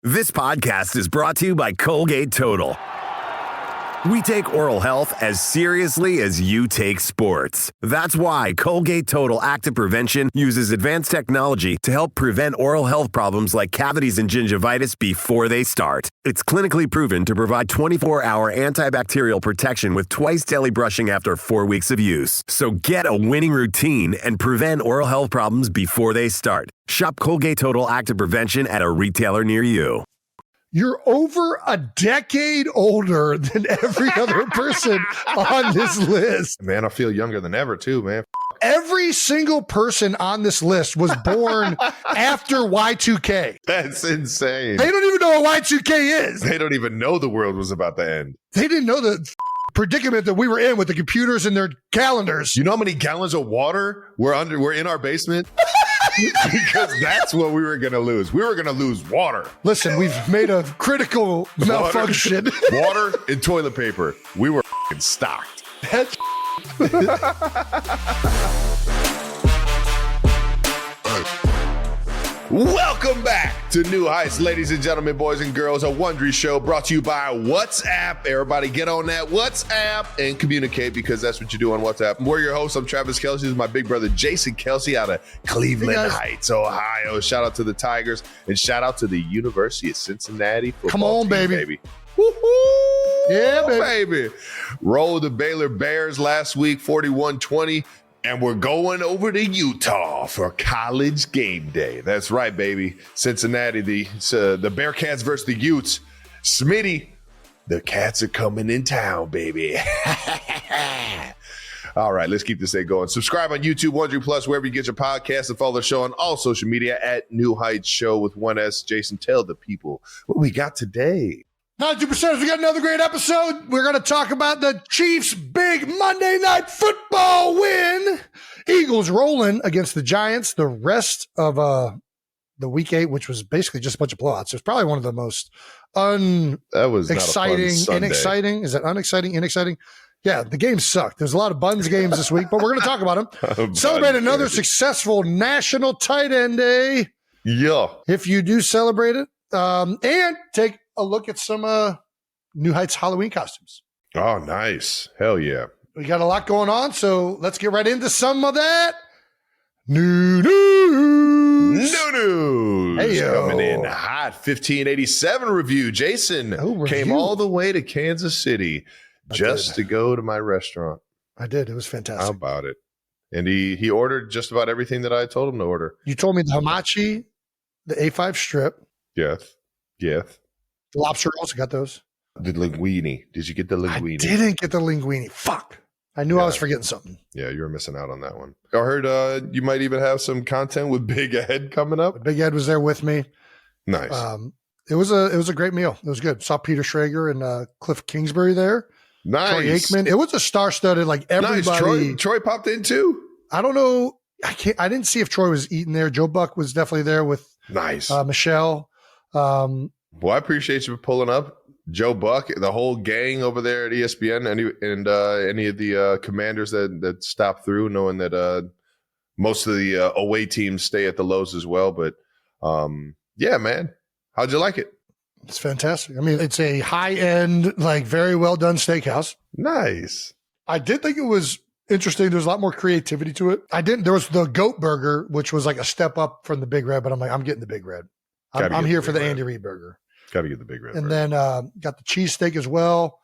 This podcast is brought to you by Colgate Total. We take oral health as seriously as you take sports. That's why Colgate Total Active Prevention uses advanced technology to help prevent oral health problems like cavities and gingivitis before they start. It's clinically proven to provide 24-hour antibacterial protection with twice daily brushing after 4 weeks of use. So get a winning routine and prevent oral health problems before they start. Shop Colgate Total Active Prevention at a retailer near you. You're over a decade older than every other person on this list. Man, I feel younger than ever too, man. Every single person on this list was born after Y2K. That's insane. They don't even know what Y2K is. They don't even know the world was about to end. They didn't know the predicament that we were in with the computers and their calendars. You know how many gallons of water were in our basement? Because that's what we were going to lose. We were going to lose water. Listen, we've made a critical malfunction. Water and toilet paper. We were stocked. That's Welcome back to New Heights, ladies and gentlemen, boys and girls, a Wondery show brought to you by WhatsApp. Everybody get on that WhatsApp and communicate, because that's what you do on WhatsApp. We're your hosts. I'm Travis Kelce. This is my big brother, Jason Kelce, out of Cleveland Heights, Ohio. Shout out to the Tigers and shout out to the University of Cincinnati football Come on, team, baby. Woo-hoo! Yeah, baby. Rolled the Baylor Bears last week, 41-20. And we're going over to Utah for college game day. That's right, baby. Cincinnati, the Bearcats versus the Utes. Smitty, the Cats are coming in town, baby. All right, let's keep this thing going. Subscribe on YouTube, Wondery Plus, wherever you get your podcasts, and follow the show on all social media at New Heights Show with 1S. Jason, tell the people what we got today. 92%. We got another great episode. We're going to talk about the Chiefs' big Monday Night Football win. Eagles rolling against the Giants. The rest of the Week 8, which was basically just a bunch of blowouts. It was probably one of the most unexciting, inexciting. Is that unexciting, inexciting? Yeah, the game sucked. There's a lot of buns games this week, but we're going to talk about them. Celebrate another successful National Tight End Day. Yeah. If you do celebrate it. And take a look at some New Heights Halloween costumes. Oh, nice. Hell yeah. We got a lot going on, so let's get right into some of that. New news. Hey-yo. Coming in hot. 1587 review. Jason came all the way to Kansas City just to go to my restaurant. I did. It was fantastic. How about it? And he ordered just about everything that I told him to order. You told me the hamachi, the A5 strip. Yes. The lobster rolls, I got those. The linguine. Did you get the linguine? I didn't get the linguine. Fuck. I knew I was forgetting something. Yeah, you were missing out on that one. I heard you might even have some content with Big Ed coming up. Big Ed was there with me. Nice. It was a great meal. It was good. Saw Peter Schrager and Cliff Kingsbury there. Nice. Troy Aikman. It was a star-studded, like everybody. Nice. Troy popped in too? I don't know. I didn't see if Troy was eating there. Joe Buck was definitely there with Michelle. Well, I appreciate you pulling up. Joe Buck, the whole gang over there at ESPN, and any of the commanders that stopped through, knowing that most of the away teams stay at the Lowe's as well. But yeah, man, how'd you like it? It's fantastic. I mean, it's a high-end, like very well done steakhouse. Nice. I did think it was interesting. There's a lot more creativity to it. There was the goat burger, which was like a step up from the Big Red, but I'm like, I'm getting the Big Red. I'm here for the Andy Reid burger. Got to get the Big Red. And then got the cheesesteak as well.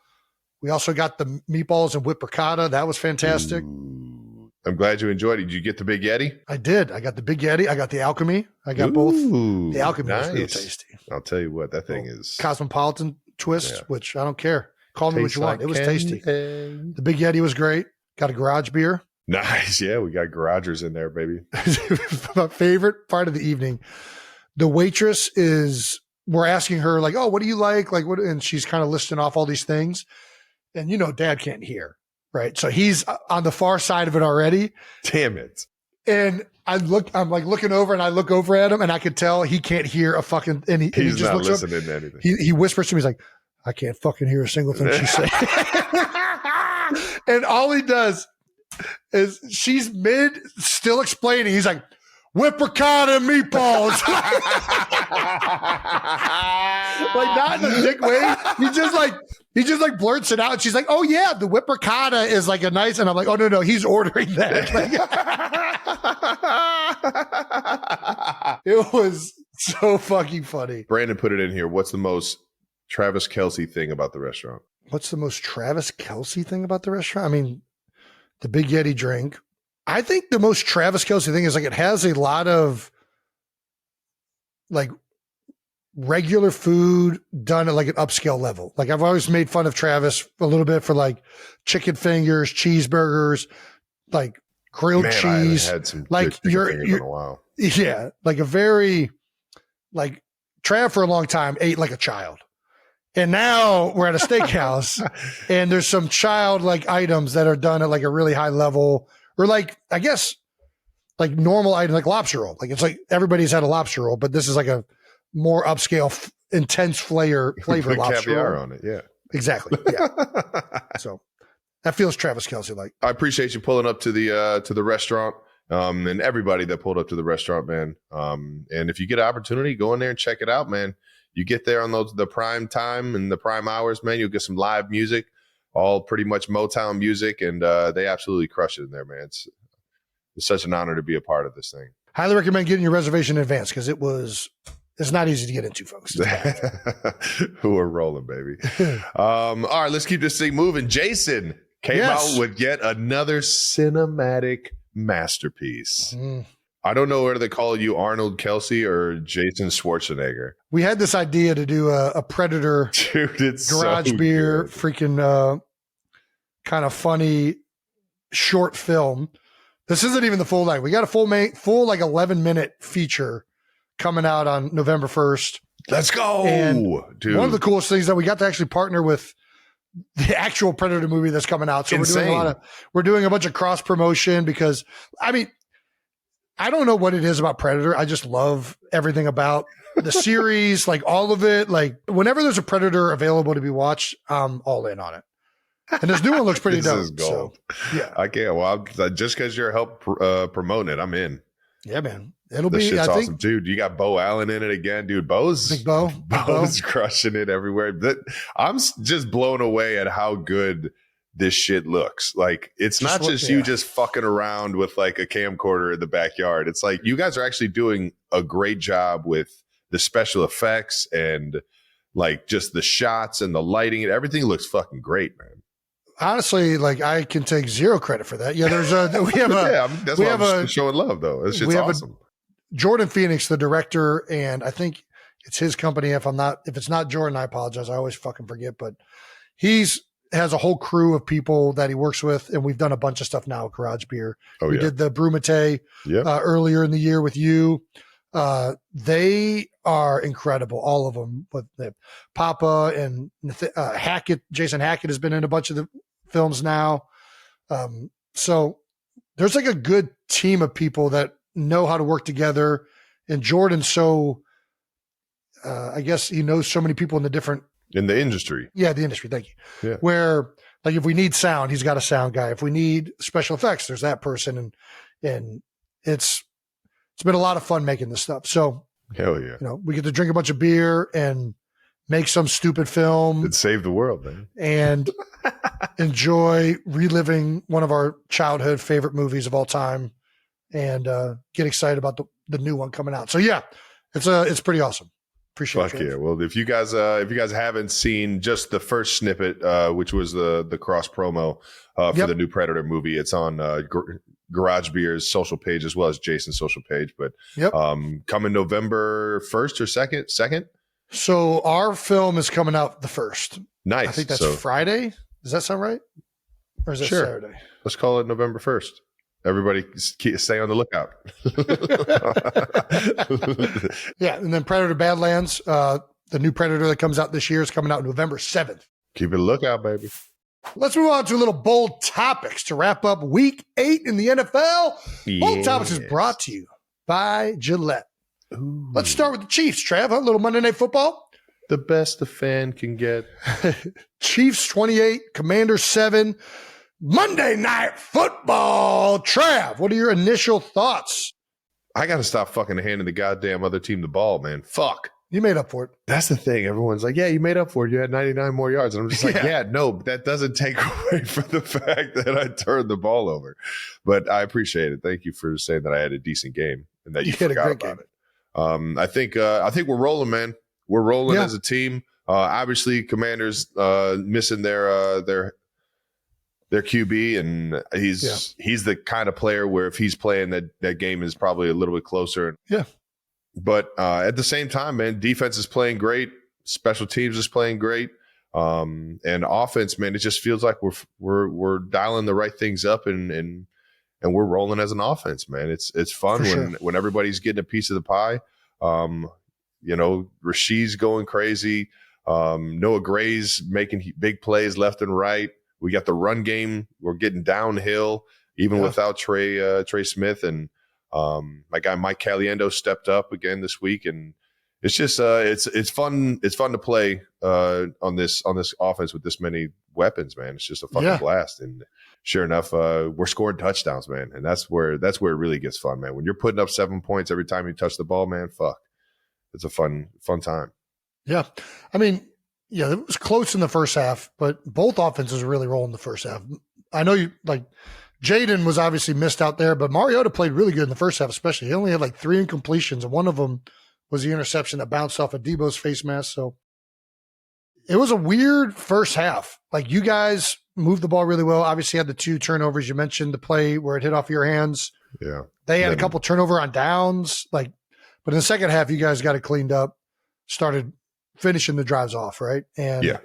We also got the meatballs and whipped ricotta. That was fantastic. Ooh. I'm glad you enjoyed it. Did you get the Big Yeti? I did. I got the Big Yeti. I got the Alchemy. I got both. The Alchemy was real tasty. I'll tell you what, that thing is. Cosmopolitan twist, which I don't care. Call me what you want. It was tasty. The Big Yeti was great. Got a garage beer. Nice. Yeah, we got garagers in there, baby. My favorite part of the evening. The waitress we're asking her like, oh, what do you like? Like what? And she's kind of listing off all these things. And Dad can't hear, right? So he's on the far side of it already. Damn it. And I'm like looking over and I look over at him and I could tell he can't hear a fucking, and he just not looks listening up, to anything. He whispers to me, he's like, I can't fucking hear a single thing she's saying. And all he does is she's still explaining. He's like, whip ricotta and meatballs. Like, not in a dick way. He just like blurts it out. And she's like, oh yeah, the whip ricotta is like a nice. And I'm like, oh no, he's ordering that. Like, it was so fucking funny. Brandon put it in here. What's the most Travis Kelce thing about the restaurant? What's the most Travis Kelce thing about the restaurant? I mean, the Big Yeti drink. I think the most Travis Kelce thing is like it has a lot of like regular food done at like an upscale level. Like I've always made fun of Travis a little bit for like chicken fingers, cheeseburgers, like grilled cheese. I had some like you're in a while. Yeah, like a very like Trav for a long time ate like a child. And now we're at a steakhouse and there's some childlike items that are done at like a really high level, or like, I guess, like normal item, like lobster roll. Like it's like everybody's had a lobster roll, but this is like a more upscale, intense flavor lobster caviar roll. On it. Yeah, exactly. Yeah. So that feels Travis Kelce like. I appreciate you pulling up to the restaurant. And everybody that pulled up to the restaurant, man. And if you get an opportunity, go in there and check it out, man. You get there on the prime time and the prime hours, man. You'll get some live music, all pretty much Motown music, and they absolutely crush it in there, man. It's such an honor to be a part of this thing. Highly recommend getting your reservation in advance because it's not easy to get into, folks. Who are rolling, baby. All right, let's keep this thing moving. Jason came out with yet another cinematic masterpiece. I don't know whether they call you Arnold Kelce or Jason Schwarzenegger. We had this idea to do a Predator garage beer good. Freaking kind of funny short film. This isn't even the full length. We got a full like 11-minute feature coming out on November 1st. Let's go, and dude. One of the coolest things that we got to actually partner with the actual Predator movie that's coming out. So we're doing a bunch of cross promotion because I mean, I don't know what it is about Predator. I just love everything about the series, like all of it. Like whenever there's a Predator available to be watched, I'm all in on it. And this new one looks pretty this dope. Is gold. So, yeah, I can't. Well, just because you're help promoting it, I'm in. Yeah, man. It'll this be. Shit's I awesome, think, dude. You got Bo Allen in it again, dude. Big Bo's crushing it everywhere. I'm just blown away at how good this shit looks. Like it's not just you just fucking around with like a camcorder in the backyard. It's like you guys are actually doing a great job with the special effects and like just the shots and the lighting and everything looks fucking great, man. Honestly, like I can take zero credit for that. Yeah, that's why I'm showing love though. It's just awesome. Jordan Phoenix, the director, and I think it's his company. If it's not Jordan, I apologize. I always fucking forget, but has a whole crew of people that he works with, and we've done a bunch of stuff now at Garage Beer. We did the Brumate earlier in the year with you. They are incredible, all of them. But Papa and Hackett, Jason Hackett has been in a bunch of the films now. So there's like a good team of people that know how to work together. And Jordan's I guess he knows so many people in the industry. Yeah, the industry. Thank you. Yeah. Where like if we need sound, he's got a sound guy. If we need special effects, there's that person. And it's been a lot of fun making this stuff. So hell yeah. We get to drink a bunch of beer and make some stupid film. And save the world, man. And enjoy reliving one of our childhood favorite movies of all time and get excited about the new one coming out. So yeah, it's pretty awesome. Appreciate it. Fuck yeah. Well, if you guys haven't seen just the first snippet, which was the cross promo for the new Predator movie, it's on Garage Beer's social page as well as Jason's social page. But coming November 1st or 2nd? So our film is coming out the 1st. Nice. I think that's Friday. Does that sound right? Or is that Saturday? Let's call it November 1st. Everybody stay on the lookout. Yeah. And then Predator Badlands, the new Predator that comes out this year is coming out November 7th. Keep it a lookout, baby. Let's move on to a little bold topics to wrap up week 8 in the NFL. Yes. Bold topics is brought to you by Gillette. Ooh. Let's start with the Chiefs, Trav. A little Monday Night Football. The best a fan can get. Chiefs 28, Commanders 7. Monday Night Football. Trav, what are your initial thoughts? I got to stop fucking handing the goddamn other team the ball, man. Fuck. You made up for it. That's the thing. Everyone's like, yeah, you made up for it. You had 99 more yards. And I'm just like, yeah, no, that doesn't take away from the fact that I turned the ball over. But I appreciate it. Thank you for saying that I had a decent game and that you forgot about it. I think we're rolling, man. We're rolling as a team. Obviously, Commanders missing their QB, and he's the kind of player where if he's playing, that game is probably a little bit closer. Yeah. But at the same time, man, defense is playing great. Special teams is playing great. And offense, man, it just feels like we're dialing the right things up and we're rolling as an offense, man. It's fun when everybody's getting a piece of the pie. Rashid's going crazy. Noah Gray's making big plays left and right. We got the run game. We're getting downhill even without Trey Smith, and my guy Mike Caliendo stepped up again this week, and it's just it's fun. It's fun to play on this offense with this many weapons, man. It's just a fucking blast. And sure enough, we're scoring touchdowns, man, and that's where it really gets fun, man. When you're putting up 7 points every time you touch the ball, man, fuck, it's a fun time. Yeah, I mean, it was close in the first half, but both offenses really rolling the first half. I know you like. Jaden was obviously missed out there, but Mariota played really good in the first half, especially. He only had like 3 incompletions, and one of them was the interception that bounced off of Debo's face mask. So it was a weird first half. Like, you guys moved the ball really well. Obviously had the 2 turnovers. You mentioned the play where it hit off your hands. Yeah. They had a couple turnover on downs. But in the second half, you guys got it cleaned up, started finishing the drives off, right? And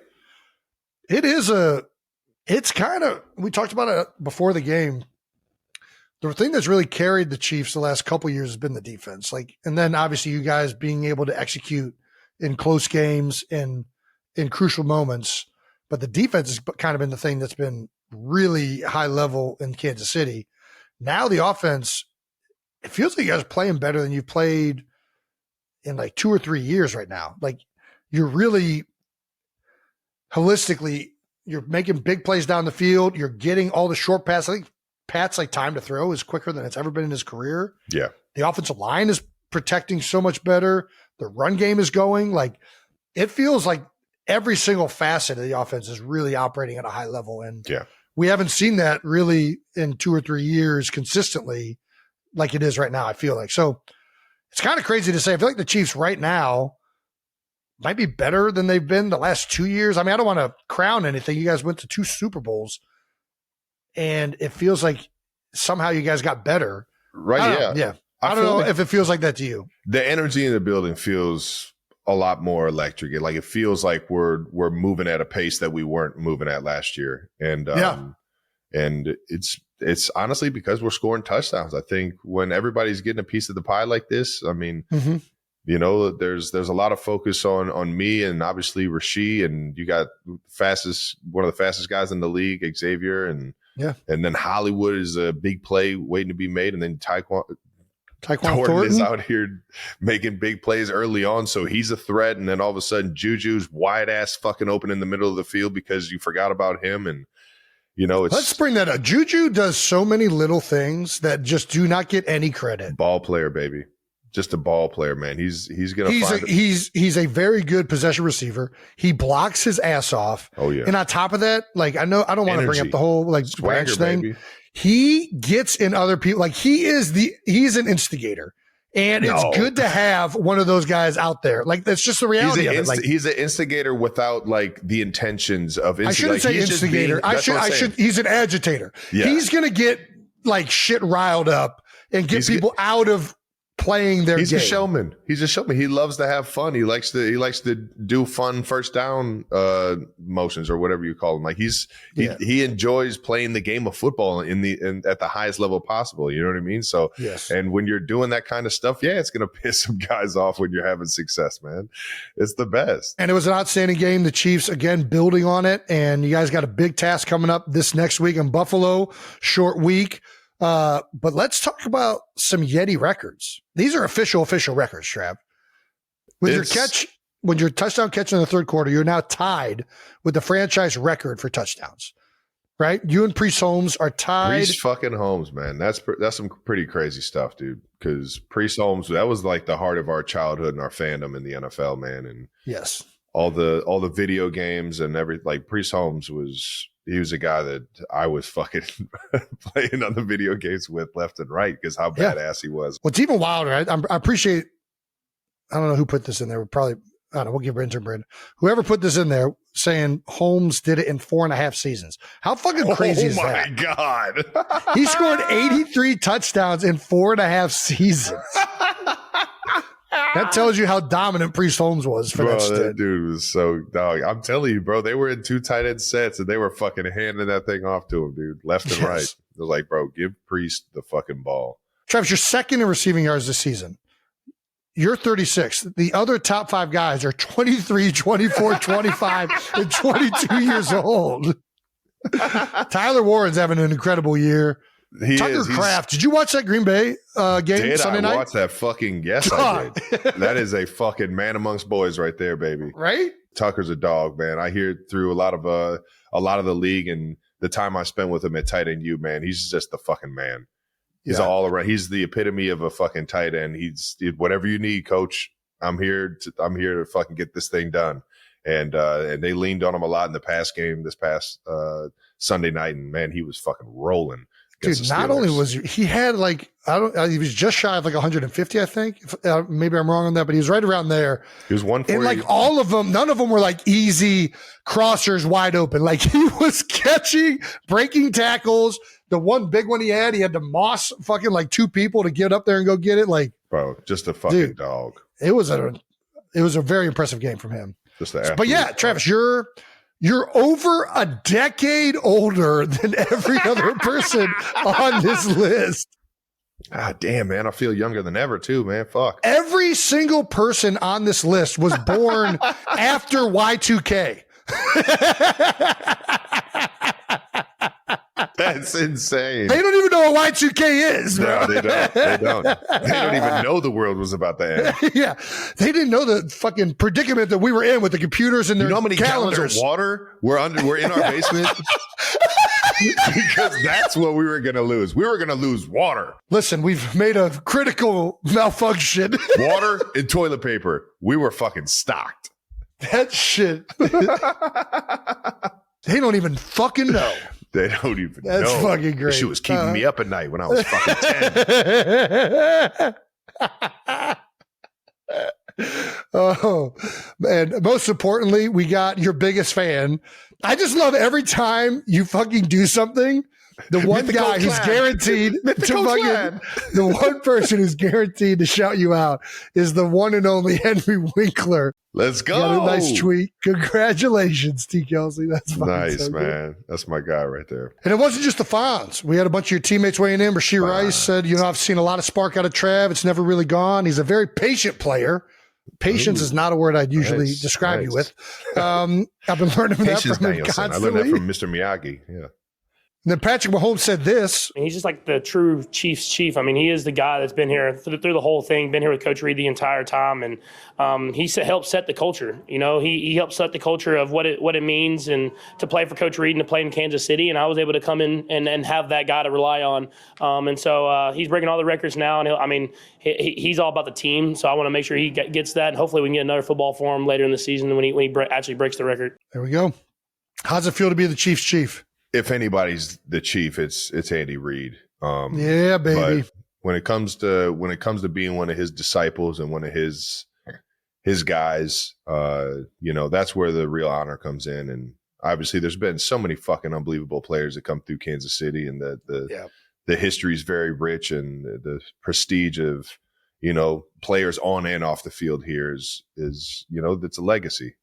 it's kind of, we talked about it before the game. The thing that's really carried the Chiefs the last couple of years has been the defense. And then obviously you guys being able to execute in close games and in crucial moments. But the defense has kind of been the thing that's been really high level in Kansas City. Now the offense, it feels like you guys are playing better than you've played in like 2 or 3 years right now. Like, you're really holistically, you're making big plays down the field. You're getting all the short passes. I think Pat's time to throw is quicker than it's ever been in his career. Yeah. The offensive line is protecting so much better. The run game is going. It feels like every single facet of the offense is really operating at a high level. And we haven't seen that really in 2 or 3 years consistently like it is right now, I feel like. So it's kind of crazy to say. I feel like the Chiefs right now might be better than they've been the last 2 years. I mean, I don't want to crown anything. You guys went to 2 Super Bowls, and it feels like somehow you guys got better. Right, yeah. I don't know if it feels like that to you. The energy in the building feels a lot more electric. It feels like we're moving at a pace that we weren't moving at last year. And and it's honestly because we're scoring touchdowns. I think when everybody's getting a piece of the pie like this, I mean, there's a lot of focus on me and obviously Rashid, and you got one of the fastest guys in the league, Xavier, and then Hollywood is a big play waiting to be made, and then Tyquan Thornton is out here making big plays early on, so he's a threat. And then all of a sudden, Juju's wide ass fucking open in the middle of the field because you forgot about him, and let's bring that up. Juju does so many little things that just do not get any credit. Ball player, baby. Just a ball player, man. He's a very good possession receiver. He blocks his ass off. Oh yeah. And on top of that, I don't want to bring up the whole branch thing. Baby. He gets in other people. He's an instigator. And it's good to have one of those guys out there. That's just the reality of it. He's an instigator without the intentions of instigator. I shouldn't say instigator. He's an agitator. Yeah. He's going to get shit riled up and get people out of playing their game. He's a showman. He loves to have fun. He likes to do fun first down motions or whatever you call them. He enjoys playing the game of football at the highest level possible. You know what I mean? So and when you're doing that kind of stuff, it's going to piss some guys off when you're having success, man. It's the best. And it was an outstanding game. The Chiefs again building on it, and you guys got a big task coming up this next week in Buffalo. Short week. But let's talk about some Yeti records. These are official records, Trav. With your touchdown catch in the third quarter, you're now tied with the franchise record for touchdowns. right? You and Priest Holmes are tied. Priest fucking Holmes, man. That's some pretty crazy stuff, dude. Because Priest Holmes, that was like the heart of our childhood and our fandom in the NFL, man. And yes, all the video games and like Priest Holmes was a guy that I was fucking playing on the video games with left and right because how badass he was. What's even wilder, I appreciate, I don't know who put this in there. I don't know, we'll give Brenton Brandon. Whoever put this in there saying Holmes did it in 4.5 seasons. How fucking crazy is that? Oh my God. He scored 83 touchdowns in 4.5 seasons. That tells you how dominant Priest Holmes was for that stint. That dude was so dog. I'm telling you, bro, they were in 2 tight end sets and they were fucking handing that thing off to him, dude, left and right. It was like, bro, give Priest the fucking ball. Travis, you're second in receiving yards this season. You're 36. The other top 5 guys are 23, 24, 25, and 22 years old. Tyler Warren's having an incredible year. Tucker Kraft. Did you watch that Green Bay game Sunday night? I watched that fucking, yes, I did. That is a fucking man amongst boys right there, baby. Right? Tucker's a dog, man. I hear through a lot of the league and the time I spent with him at tight end U, man. He's just the fucking man. He's all around. He's the epitome of a fucking tight end. He's whatever you need, coach. I'm here to fucking get this thing done. And they leaned on him a lot in the past game this past Sunday night, and man, he was fucking rolling. Dude, not only was he had like, he was just shy of like 150, I think. Maybe I'm wrong on that, but he was right around there. He was 140. And like all of them, none of them were like easy crossers wide open. Like he was catching, breaking tackles. The one big one he had to moss fucking like 2 people to get up there and go get it. Like, bro, just a fucking dog. It was a very impressive game from him. But yeah, Travis, you're over a decade older than every other person on this list. Ah, damn, man. I feel younger than ever, too, man. Fuck. Every single person on this list was born after Y2K. That's insane. They don't even know what Y2K is. No, they don't. They don't even know the world was about to end. Yeah. They didn't know the fucking predicament that we were in with the computers and their how many calendars. Gallons of water we're in our basement? Because that's what we were going to lose. We were going to lose water. Listen, we've made a critical malfunction. Water and toilet paper. We were fucking stocked. That shit. They don't even fucking know. They don't even know. That's fucking great. She was keeping me up at night when I was fucking 10. Oh, and most importantly, we got your biggest fan. I just love every time you fucking do something. The one guy who's guaranteed to fucking, the one person who's guaranteed to shout you out is the one and only Henry Winkler. Let's go. Got a nice tweet. Congratulations, T. Kelce. That's nice, so man. Good. That's my guy right there. And it wasn't just the Fonz. We had a bunch of your teammates weighing in. Rasheed Rice said, I've seen a lot of spark out of Trav. It's never really gone. He's a very patient player. Patience is not a word I'd usually describe you with. I've been learning that from him constantly. I learned that from Mr. Miyagi. Yeah. And then Patrick Mahomes said this. He's just like the true Chiefs chief. I mean, he is the guy that's been here through the whole thing, been here with Coach Reid the entire time. And he helped set the culture. He helped set the culture of what it means and to play for Coach Reid and to play in Kansas City. And I was able to come in and have that guy to rely on. And so he's breaking all the records now. And he's all about the team. So I want to make sure he gets that. And hopefully we can get another football for him later in the season when he actually breaks the record. There we go. How's it feel to be the Chiefs chief? If anybody's the chief, it's Andy Reid. Yeah, baby. But when it comes to being one of his disciples and one of his guys, that's where the real honor comes in. And obviously, there's been so many fucking unbelievable players that come through Kansas City, and the history is very rich, and the prestige of players on and off the field here is it's a legacy.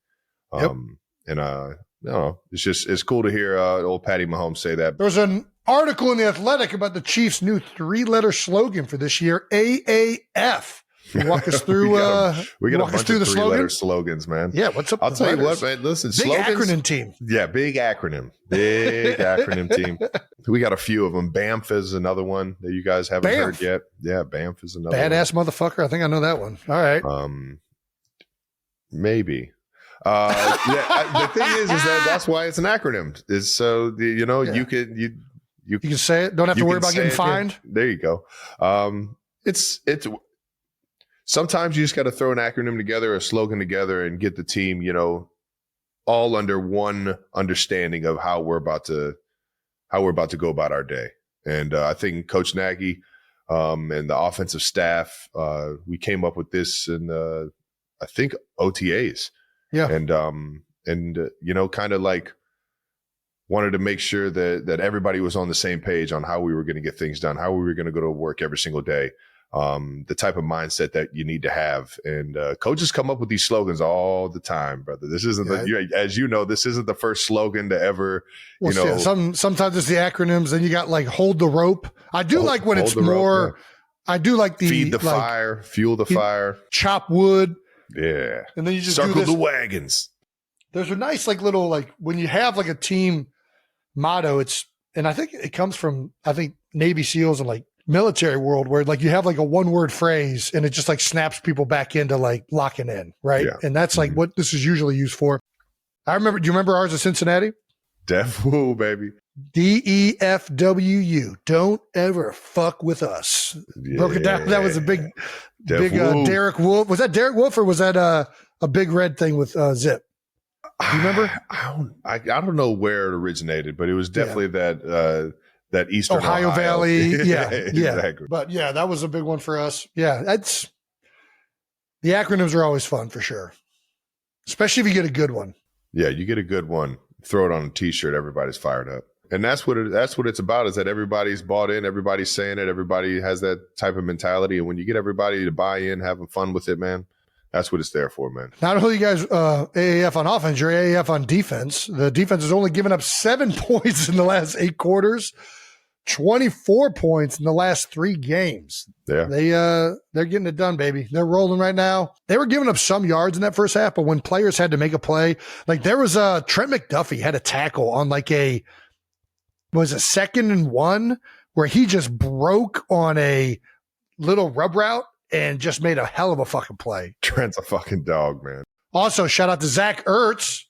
It's cool to hear old Patty Mahomes say that. There was an article in The Athletic about the Chiefs' new 3-letter slogan for this year, AAF. Walk us through. we got a bunch of 3-letter slogans, man. Yeah, what's up? I'll tell you what, man. Listen, big acronym team. Yeah, big acronym team. We got a few of them. BAMF is another one that you guys haven't heard yet. Yeah, BAMF is another badass one. Motherfucker. I think I know that one. All right. Maybe. The thing is that's why it's an acronym. Is so you can say it. Don't have to worry about getting fined. There you go. It's sometimes you just got to throw an acronym together, a slogan together, and get the team, all under one understanding of how we're about to go about our day. And I think Coach Nagy and the offensive staff, we came up with this in I think OTAs. Yeah. And kind of like wanted to make sure that everybody was on the same page on how we were going to get things done, how we were going to go to work every single day, the type of mindset that you need to have. And coaches come up with these slogans all the time, brother. This isn't as this isn't the first slogan to ever, sometimes it's the acronyms. Then you got like hold the rope. I do like when it's more, rope, yeah. I do like the feed the fire, fuel the fire, chop wood. Yeah. And then you just circle the wagons. There's a nice little when you have a team motto, and I think it comes from Navy SEALs and military world where you have a one word phrase and it just snaps people back into locking in. Right. Yeah. And that's what this is usually used for. Do you remember ours at Cincinnati? Def Woo, baby. DEFWU. Don't ever fuck with us. Yeah. Broke it down. That was a big Derek Wolf. Was that Derek Wolf or was that a big red thing with Zip? Do you remember? I don't know where it originated, but it was definitely that Eastern Ohio Valley. Yeah. Exactly. But yeah, that was a big one for us. Yeah. The acronyms are always fun for sure. Especially if you get a good one. Yeah. You get a good one, throw it on a t-shirt. Everybody's fired up. And that's what it's about, is that everybody's bought in, everybody's saying it, everybody has that type of mentality. And when you get everybody to buy in, having fun with it, man, that's what it's there for, man. Not only you guys AAF on offense, you're AAF on defense. The defense has only given up 7 points in the last 8 quarters, 24 points in the last 3 games. Yeah. They're getting it done, baby. They're rolling right now. They were giving up some yards in that first half, but when players had to make a play, there was Trent McDuffie had a tackle on a 2nd and 1 where he just broke on a little rub route and just made a hell of a fucking play. Trent's a fucking dog, man. Also, shout out to Zach Ertz,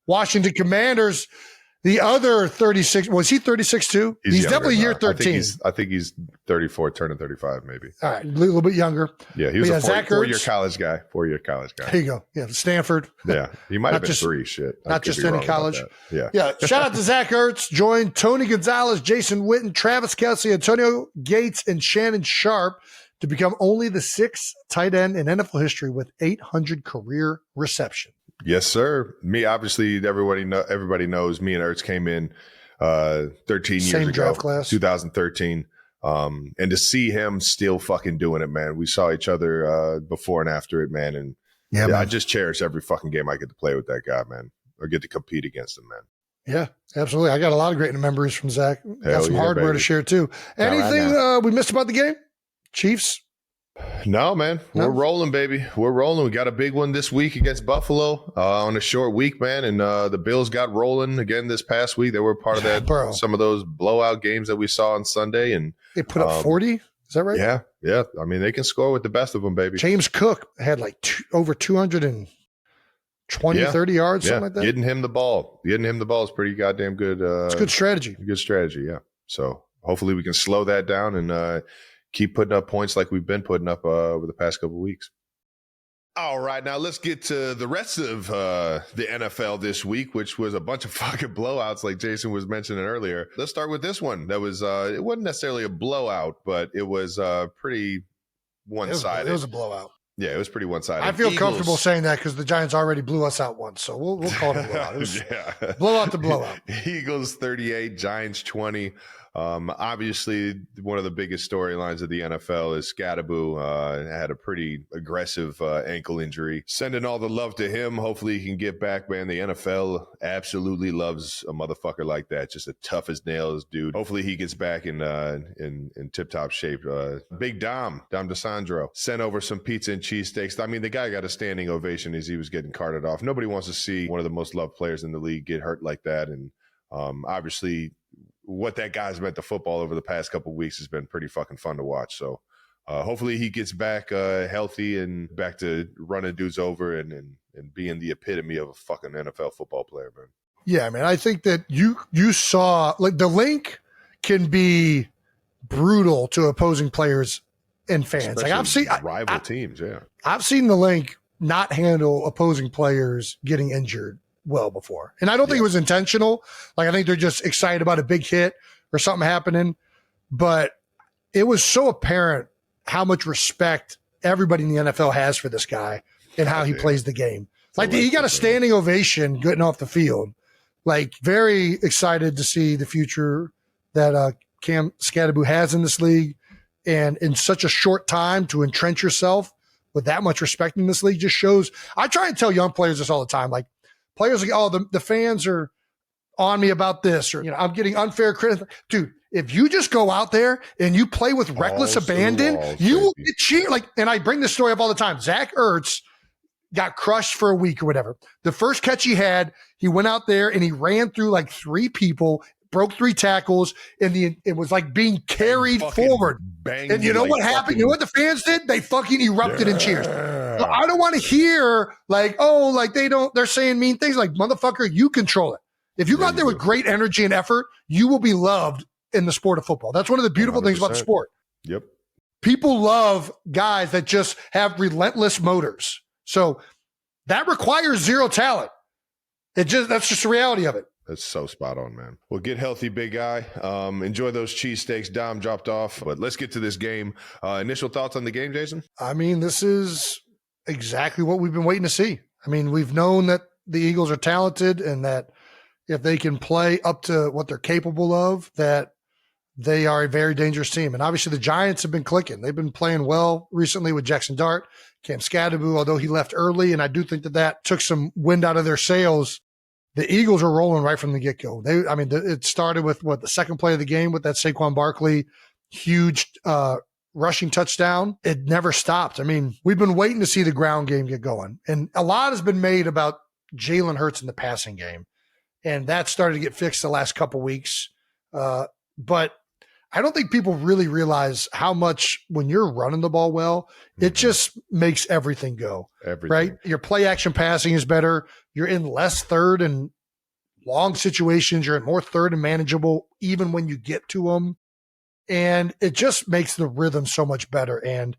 Washington Commanders. The other 36, was he 36 too? He's definitely year 13. I think he's 34, turning 35 maybe. All right, a little bit younger. Yeah, he was a four-year college guy. There you go. Yeah, Stanford. Yeah, he might have been 3. Shit. Not just any college. Yeah. Yeah, shout out to Zach Ertz. Joined Tony Gonzalez, Jason Witten, Travis Kelce, Antonio Gates, and Shannon Sharp to become only the 6th tight end in NFL history with 800 career reception. Yes, sir. Me, obviously, everybody knows me and Ertz came in 13 years ago. Same draft class. 2013. And to see him still fucking doing it, man. We saw each other before and after it, man. And man. I just cherish every fucking game I get to play with that guy, man, or get to compete against him, man. Yeah, absolutely. I got a lot of great memories from Zach. Got some hardware to share, too. Anything we missed about the game? Chiefs? No, man. We're rolling, baby. We're rolling. We got a big one this week against Buffalo on a short week, man. And the Bills got rolling again this past week. They were part of that, some of those blowout games that we saw on Sunday. And they put up 40. Is that right? Yeah. I mean, they can score with the best of them, baby. James Cook had over 220, 30 yards, something like that. Getting him the ball is pretty goddamn good. It's good strategy. Good strategy, yeah. So hopefully we can slow that down and keep putting up points like we've been putting up over the past couple of weeks. All right, now let's get to the rest of the NFL this week, which was a bunch of fucking blowouts like Jason was mentioning earlier. Let's start with this one. That was it wasn't necessarily a blowout, but it was pretty one-sided. It was a blowout. Yeah, it was pretty one-sided. I feel comfortable saying that because the Giants already blew us out once, so we'll call it a blowout. It was blowout to blowout. Eagles 38, Giants 20. Obviously, one of the biggest storylines of the NFL is Scadaboo had a pretty aggressive ankle injury. Sending all the love to him. Hopefully he can get back, man. The NFL absolutely loves a motherfucker like that. Just a tough as nails dude. Hopefully he gets back in tip-top shape. Big Dom DeSandro sent over some pizza and cheesesteaks. I mean, the guy got a standing ovation as he was getting carted off. Nobody wants to see one of the most loved players in the league get hurt like that. And obviously what that guy's meant to football over the past couple of weeks has been pretty fucking fun to watch. So hopefully he gets back healthy and back to running dudes over and and being the epitome of a fucking NFL football player, man. Yeah, man. I think that you saw, like, the link can be brutal to opposing players and fans. Especially like I've seen rival teams. Yeah, I've seen the link not handle opposing players getting injured well before, and I don't think it was intentional. Like, I think they're just excited about a big hit or something happening, but it was so apparent how much respect everybody in the NFL has for this guy and how he plays the game. Like, he got a standing ovation getting off the field. Like, very excited to see the future that Cam Scadaboo has in this league. And in such a short time to entrench yourself with that much respect in this league just shows. I try and tell young players this all the time. Like, players like, oh, the fans are on me about this, or, I'm getting unfair criticism. Dude, if you just go out there and you play with reckless abandon, you will get cheered. Like, and I bring this story up all the time. Zach Ertz got crushed for a week or whatever. The first catch he had, he went out there and he ran through like 3 people, broke 3 tackles, and it was like being carried forward. And you know what happened? You know what the fans did? They fucking erupted in cheers. So I don't want to hear like, oh, like they're saying mean things. Like, motherfucker, you control it. If you go out there with great energy and effort, you will be loved in the sport of football. That's one of the beautiful 100%. Things about the sport. Yep. People love guys that just have relentless motors. So that requires zero talent. That's just the reality of it. That's so spot on, man. Well, get healthy, big guy. Enjoy those cheesesteaks Dom dropped off. But let's get to this game. Initial thoughts on the game, Jason? I mean, this is exactly what we've been waiting to see. I mean, we've known that the Eagles are talented and that if they can play up to what they're capable of, that they are a very dangerous team. And obviously the Giants have been clicking. They've been playing well recently with Jackson Dart, Cam Scadaboo, although he left early. And I do think that took some wind out of their sails. The Eagles are rolling right from the get-go. It started with the second play of the game with that Saquon Barkley huge rushing touchdown. It never stopped. I mean, we've been waiting to see the ground game get going. And a lot has been made about Jalen Hurts in the passing game. And that started to get fixed the last couple weeks. But I don't think people really realize how much when you're running the ball well, it just makes everything go. Right? Your play action passing is better. You're in less third and long situations. You're in more third and manageable, even when you get to them. And it just makes the rhythm so much better. And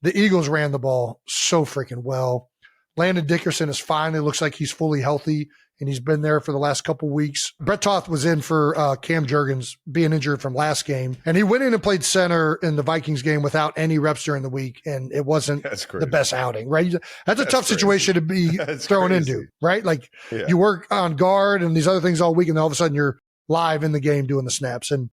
the Eagles ran the ball so freaking well. Landon Dickerson is finally looks like he's fully healthy, and he's been there for the last couple weeks. Brett Toth was in for Cam Jurgens being injured from last game, and he went in and played center in the Vikings game without any reps during the week, and it wasn't the best outing, right? That's a tough situation to be thrown into, right? Like, you work on guard and these other things all week, and all of a sudden you're live in the game doing the snaps. And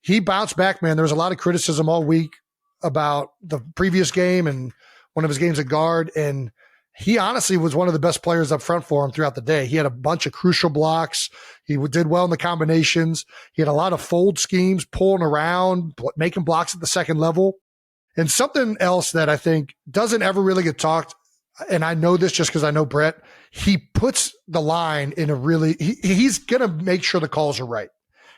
he bounced back, man. There was a lot of criticism all week about the previous game and one of his games at guard, and he honestly was one of the best players up front for him throughout the day. He had a bunch of crucial blocks. He did well in the combinations. He had a lot of fold schemes, pulling around, making blocks at the second level. And something else that I think doesn't ever really get talked, and I know this just because I know Brett, he puts the line in a really, he's going to make sure the calls are right.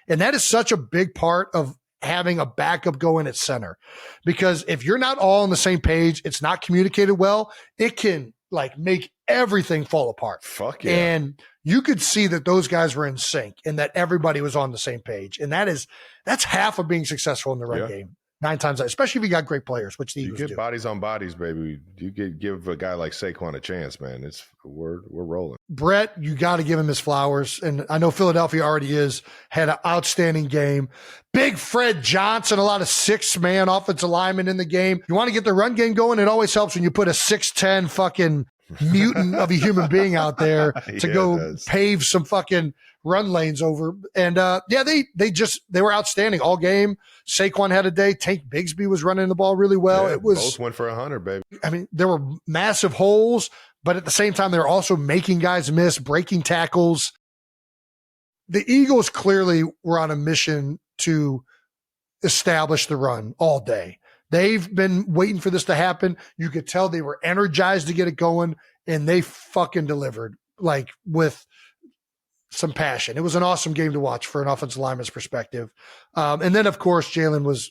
And that is such a big part of having a backup go in at center. Because if you're not all on the same page, it's not communicated well, it can make everything fall apart. Fuck yeah. And you could see that those guys were in sync and that everybody was on the same page. And that's half of being successful in the run game. 9 times out, especially if you got great players, which the Eagles do. You get bodies on bodies, baby. You give a guy like Saquon a chance, man. We're rolling. Brett, you got to give him his flowers. And I know Philadelphia already had an outstanding game. Big Fred Johnson, a lot of 6-man offensive linemen in the game. You want to get the run game going? It always helps when you put a 6'10" fucking mutant of a human being out there to go pave some fucking run lanes over. And they were outstanding all game. Saquon had a day. Tank Bigsby was running the ball really well. Both went for 100, baby. I mean, there were massive holes, but at the same time, they were also making guys miss, breaking tackles. The Eagles clearly were on a mission to establish the run all day. They've been waiting for this to happen. You could tell they were energized to get it going, and they fucking delivered with some passion. It was an awesome game to watch for an offensive lineman's perspective. And then, of course, Jalen was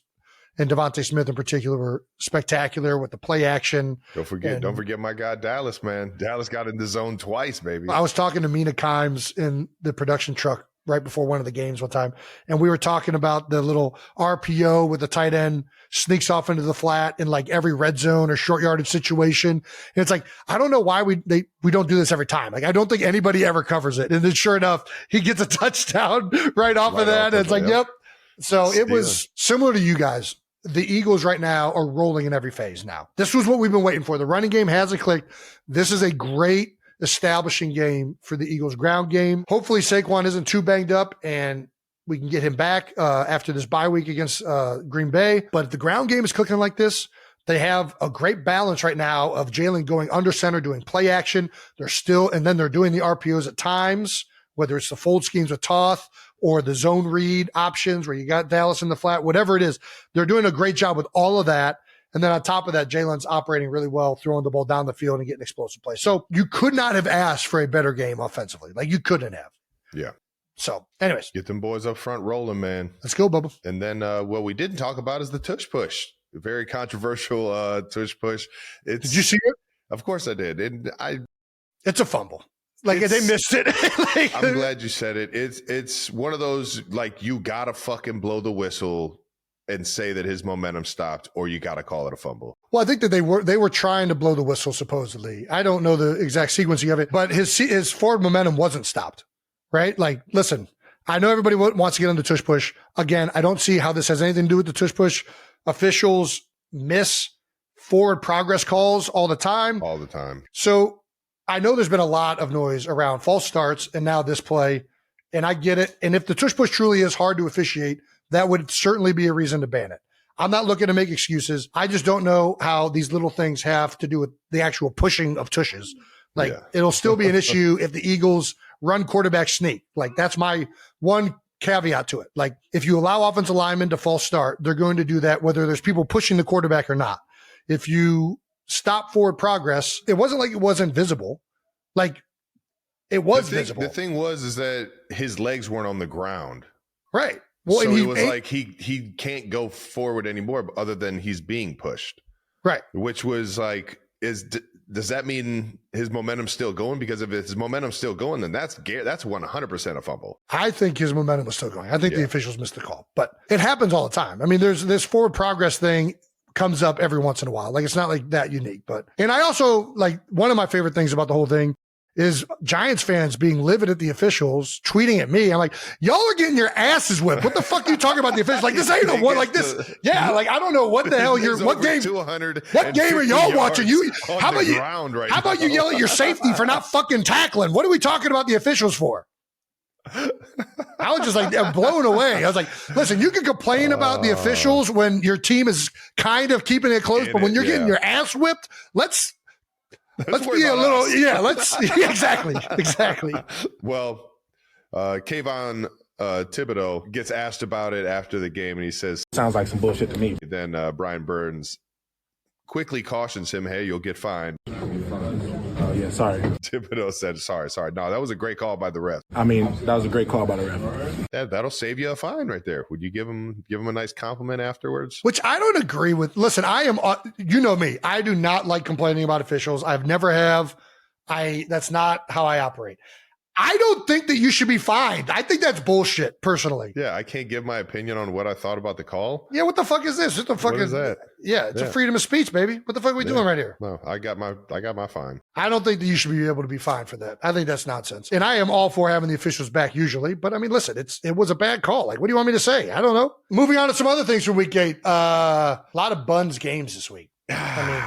and Devontae Smith in particular were spectacular with the play action. Don't forget my guy Dallas, man. Dallas got in the zone twice, baby. I was talking to Mina Kimes in the production truck right before one of the games one time, and we were talking about the little RPO with the tight end sneaks off into the flat in like every red zone or short yardage situation. And it's like, I don't know why we don't do this every time. Like, I don't think anybody ever covers it. And then sure enough, he gets a touchdown right off of that. And it's like, yep. So it was similar to you guys. The Eagles right now are rolling in every phase now. This was what we've been waiting for. The running game hasn't clicked. This is a great establishing game for the Eagles ground game. Hopefully Saquon isn't too banged up and we can get him back after this bye week against Green Bay. But if the ground game is clicking like this, they have a great balance right now of Jalen going under center, doing play action. And then they're doing the RPOs at times, whether it's the fold schemes with Toth or the zone read options where you got Dallas in the flat, whatever it is. They're doing a great job with all of that. And then on top of that, Jalen's operating really well, throwing the ball down the field and getting explosive plays. So you could not have asked for a better game offensively. Like, you couldn't have. Yeah. So anyways. Get them boys up front rolling, man. Let's go, Bubba. And then what we didn't talk about is the tush push. A very controversial tush push. Did you see it? Of course I did. It's a fumble. Like, they missed it. I'm glad you said it. It's one of those, like, you got to fucking blow the whistle and say that his momentum stopped, or you got to call it a fumble. Well, I think that they were trying to blow the whistle, supposedly. I don't know the exact sequencing of it, but his forward momentum wasn't stopped, right? Like, listen, I know everybody wants to get on the tush push. Again, I don't see how this has anything to do with the tush push. Officials miss forward progress calls all the time. All the time. So I know there's been a lot of noise around false starts and now this play, and I get it. And if the tush push truly is hard to officiate, that would certainly be a reason to ban it. I'm not looking to make excuses. I just don't know how these little things have to do with the actual pushing of tushes. Like, It'll still be an issue if the Eagles run quarterback sneak. Like, that's my one caveat to it. Like, if you allow offensive linemen to false start, they're going to do that whether there's people pushing the quarterback or not. If you stop forward progress, it wasn't like it wasn't visible. Like, it was visible. The thing is that his legs weren't on the ground. Right. Well, so it was like he can't go forward anymore other than he's being pushed. Right. Which was like, does that mean his momentum's still going? Because if his momentum's still going, then that's 100% a fumble. I think his momentum was still going. I think the officials missed the call. But it happens all the time. I mean, there's this forward progress thing comes up every once in a while. Like, it's not like that unique. And I also, like, one of my favorite things about the whole thing is Giants fans being livid at the officials, tweeting at me. I'm like, y'all are getting your asses whipped. What the fuck are you talking about the officials? Like, this ain't no one like this. Yeah, like, I don't know what the hell what game are y'all watching? How about you yell at your safety for not fucking tackling? What are we talking about the officials for? I was just like blown away. I was like, listen, you can complain about the officials when your team is kind of keeping it close, but when you're getting your ass whipped, let's be a little, exactly. Well, Kayvon Thibodeau gets asked about it after the game, and he says, "Sounds like some bullshit to me." Then Brian Burns quickly cautions him, "Hey, you'll get fined." Oh yeah, sorry. Thibodeau said, "Sorry. No, that was a great call by the ref." I mean, that was a great call by the ref. That'll save you a fine right there. Would you give him a nice compliment afterwards? Which I don't agree with. Listen, I am, you know me, I do not like complaining about officials. I've never have. That's not how I operate. I don't think that you should be fined. I think that's bullshit, personally. Yeah, I can't give my opinion on what I thought about the call. Yeah, what the fuck is this? What is that? Yeah, it's a freedom of speech, baby. What the fuck are we doing right here? No, I got my fine. I don't think that you should be able to be fined for that. I think that's nonsense. And I am all for having the officials back usually, but I mean, listen, it was a bad call. Like, what do you want me to say? I don't know. Moving on to some other things from week 8. A lot of Buns games this week. I mean,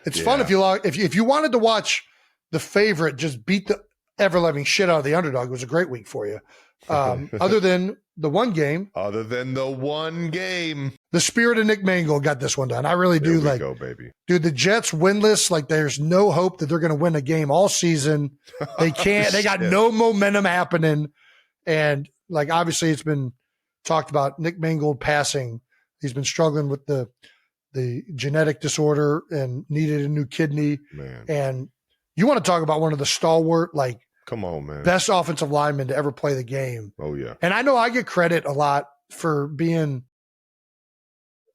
it's fun if you wanted to watch the favorite just beat the ever-loving shit out of the underdog. It was a great week for you. Other than the one game. The spirit of Nick Mangold got this one done. I really do. There we go, baby. Dude, the Jets winless. Like, there's no hope that they're going to win a game all season. They can't. They got no momentum happening. And, like, obviously it's been talked about Nick Mangold passing. He's been struggling with the genetic disorder and needed a new kidney. Man. And you want to talk about one of the stalwart, like, come on, man, best offensive lineman to ever play the game. Oh, yeah. And I know I get credit a lot for being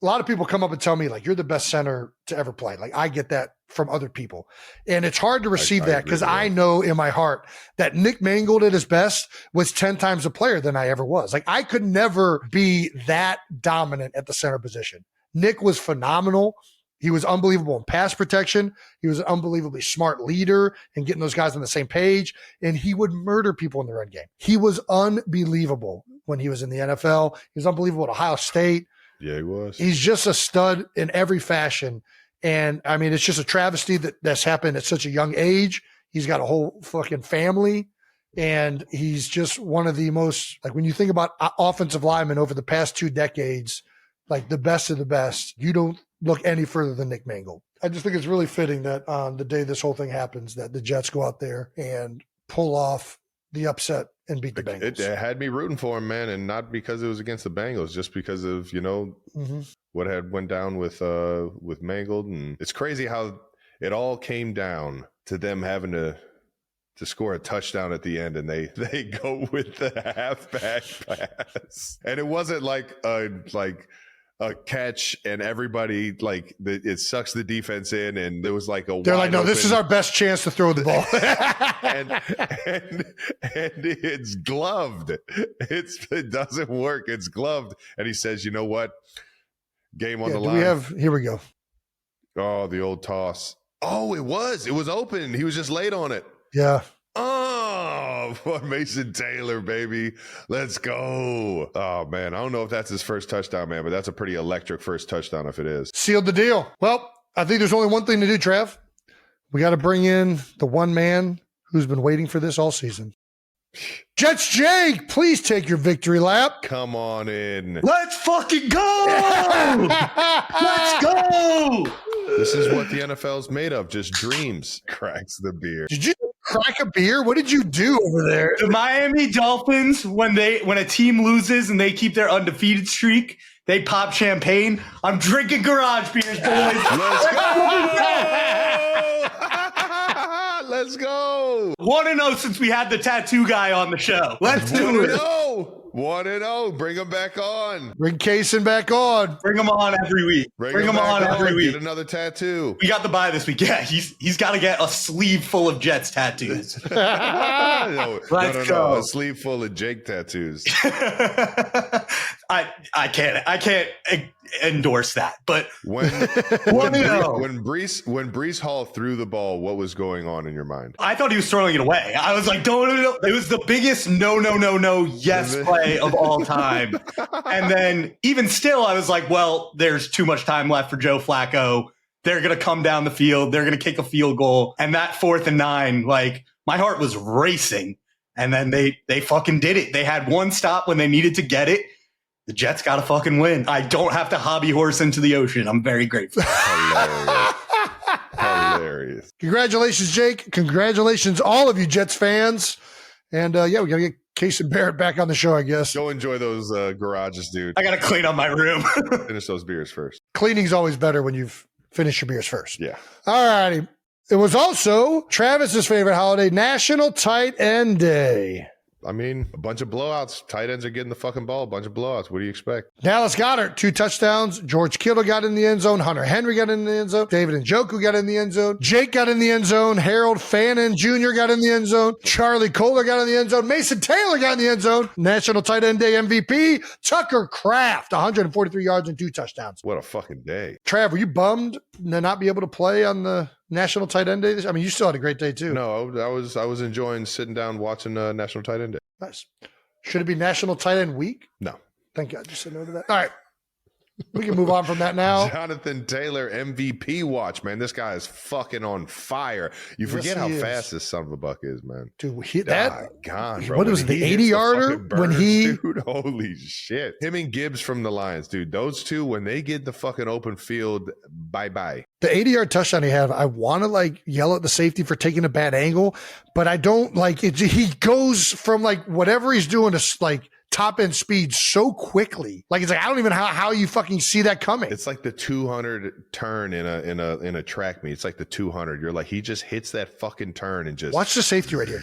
a lot of people come up and tell me, like, you're the best center to ever play. Like, I get that from other people. And it's hard to receive that because I know in my heart that Nick Mangold at his best was 10 times a player than I ever was. Like, I could never be that dominant at the center position. Nick was phenomenal. He was unbelievable in pass protection. He was an unbelievably smart leader and getting those guys on the same page. And he would murder people in the run game. He was unbelievable when he was in the NFL. He was unbelievable at Ohio State. Yeah, he was. He's just a stud in every fashion. And I mean, it's just a travesty that's happened at such a young age. He's got a whole fucking family. And he's just one of the most, like, when you think about offensive linemen over the past 2 decades, like the best of the best, you don't look any further than Nick Mangold. I just think it's really fitting that on the day this whole thing happens, that the Jets go out there and pull off the upset and beat the Bengals. It had me rooting for him, man, and not because it was against the Bengals, just because of, what had went down with Mangold. And it's crazy how it all came down to them having to score a touchdown at the end, and they go with the halfback pass. And it wasn't like a catch and everybody it sucks the defense in, and there was like they're like, no, this is our best chance to throw the ball. and it's gloved. It doesn't work. It's gloved. And he says, you know what? Game on the line. Here we go. Oh, the old toss. Oh, it was open. He was just late on it. Yeah. Oh, for Mason Taylor, baby. Let's go. Oh, man. I don't know if that's his first touchdown, man, but that's a pretty electric first touchdown if it is. Sealed the deal. Well, I think there's only one thing to do, Trav. We got to bring in the one man who's been waiting for this all season. Jets Jake, please take your victory lap. Come on in. Let's fucking go. Let's go. This is what the NFL's made of. Just dreams. Cracks the beer. Did you crack a beer? What did you do over there? The Miami Dolphins, when a team loses and they keep their undefeated streak, they pop champagne. I'm drinking garage beers, boys. Let's go. Let's go. 1-0 since we had the tattoo guy on the show. Let's do it. 1-0. Bring him back on. Bring Kaysen back on. Bring him on every week. Bring him on every week. Get another tattoo. We got the bye this week. Yeah, he's got to get a sleeve full of Jets tattoos. Let's go. A sleeve full of Jake tattoos. I can't endorse that. But when Breece Hall threw the ball, what was going on in your mind? I thought he was throwing it away. I was like, no. It was the biggest no, yes play of all time. And then even still, I was like, well, there's too much time left for Joe Flacco. They're going to come down the field. They're going to kick a field goal. And that 4th and 9, like, my heart was racing. And then they fucking did it. They had one stop when they needed to get it. The Jets got to fucking win. I don't have to hobby horse into the ocean. I'm very grateful. Hilarious. Congratulations, Jake. Congratulations, all of you Jets fans. And we got to get Kaysen Barrett back on the show, I guess. Go enjoy those garages, dude. I got to clean up my room. Finish those beers first. Cleaning's always better when you've finished your beers first. Yeah. All righty. It was also Travis's favorite holiday, National Tight End Day. I mean, a bunch of blowouts. Tight ends are getting the fucking ball. A bunch of blowouts. What do you expect? Dallas Goedert, 2 touchdowns. George Kittle got in the end zone. Hunter Henry got in the end zone. David Njoku got in the end zone. Jake got in the end zone. Harold Fannin Jr. got in the end zone. Charlie Kohler got in the end zone. Mason Taylor got in the end zone. National Tight End Day MVP, Tucker Kraft, 143 yards and 2 touchdowns. What a fucking day. Trav, were you bummed to not be able to play on the National Tight End Day? I mean, you still had a great day, too. No, I was enjoying sitting down watching National Tight End Day. Nice. Should it be National Tight End Week? No. Thank God you said no to that. All right. We can move on from that now. Jonathan Taylor MVP watch, man. This guy is fucking on fire. You forget how fast this son of a buck is, man. Dude, that God, bro. What was it, the 80-yarder when he dude, holy shit. Him and Gibbs from the Lions, dude. Those two, when they get the fucking open field, bye-bye. The 80-yard touchdown he had, I want to yell at the safety for taking a bad angle, but I don't like it. He goes from whatever he's doing to top end speed so quickly. It's I don't even know how you fucking see that coming. It's like the 200 turn in a track meet. It's like the 200. You're like, he just hits that fucking turn and just watch the safety right here.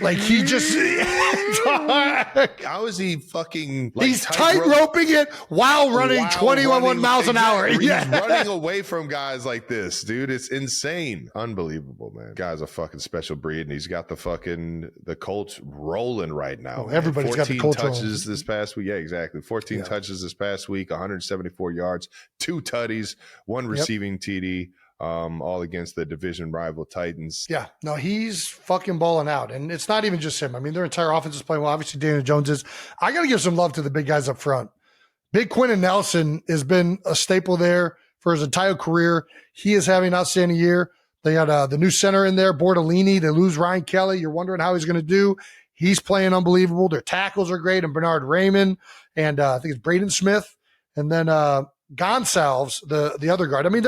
Like he just how is he fucking like, he's tight roping it while running 21 miles an hour. Yeah. He's running away from guys like this, dude. It's insane. Unbelievable, man. Guy's a fucking special breed, and he's got the Colts rolling right now. Everybody's got the Colts touches rolling this past week. Yeah, exactly. 14 touches this past week, 174 yards, 2 tutties, 1 receiving TD. All against the division rival Titans. Yeah, no, he's fucking balling out. And it's not even just him. I mean, their entire offense is playing well. Obviously, Daniel Jones is. I got to give some love to the big guys up front. Big Quentin Nelson has been a staple there for his entire career. He is having an outstanding year. They got the new center in there, Bordellini. They lose Ryan Kelly. You're wondering how he's going to do. He's playing unbelievable. Their tackles are great. And Bernard Raymond and I think it's Braden Smith. And then Gonsalves, the other guard. I mean,